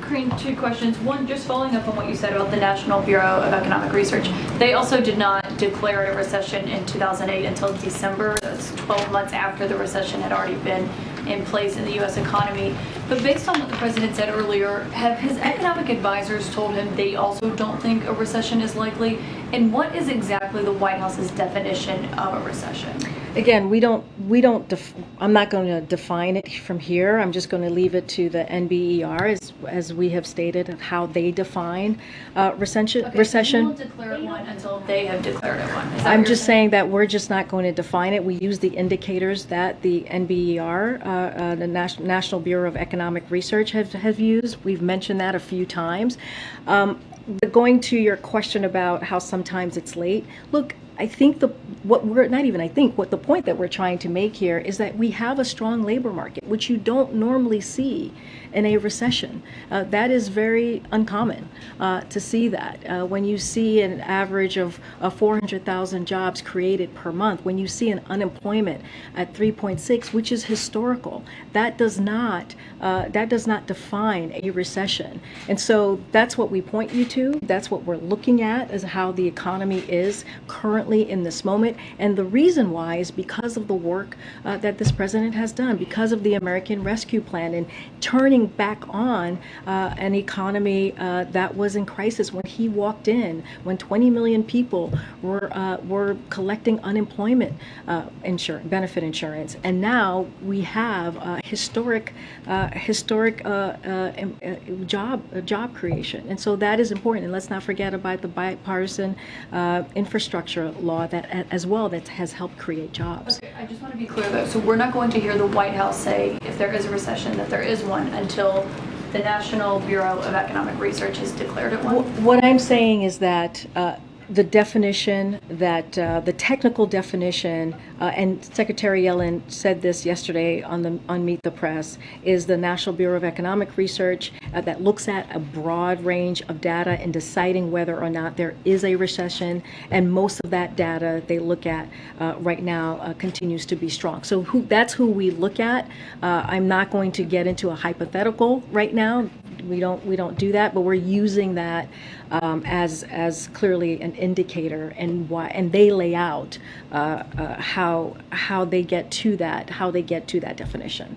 Corinne, two questions. One, just following up on what you said about the National Bureau of Economic Research. They also did not declare a recession in 2008 until December. That's 12 months after the recession had already been in place in the U.S. economy. But based on what the president said earlier, have his economic advisors told him they also don't think a recession is likely? And what is exactly the White House's definition of a recession? Again, I'm not going to define it from here. I'm just going to leave it to the NBER, as we have stated, of how they define recession. Okay, so you won't declare one until they have declared it one. I'm just saying that we're just not going to define it. We use the indicators that the NBER, the National Bureau of Economic Research, have used. We've mentioned that a few times. But going to your question about how sometimes it's late, look, I think what the point that we're trying to make here is that we have a strong labor market, which you don't normally see in a recession. That is very uncommon to see that. When you see an average of 400,000 jobs created per month, when you see an unemployment at 3.6, which is historical, that does not define a recession. And so that's what we point you to. That's what we're looking at, is how the economy is currently in this moment. And the reason why is because of the work that this president has done, because of the American Rescue Plan and turning back on an economy that was in crisis when he walked in, when 20 million people were collecting unemployment benefit insurance. And now we have historic job creation. And so that is important. And let's not forget about the bipartisan infrastructure law that as well that has helped create jobs. Okay, I just want to be clear though. So we're not going to hear the White House say if there is a recession that there is one until the National Bureau of Economic Research has declared it one? What I'm saying is that the definition, that the technical definition, and Secretary Yellen said this yesterday on Meet the Press, is the National Bureau of Economic Research that looks at a broad range of data in deciding whether or not there is a recession, and most of that data they look at right now continues to be strong. So that's who we look at. I'm not going to get into a hypothetical right now. We don't do that, but we're using that as clearly an indicator, and why, and they lay out how they get to that definition.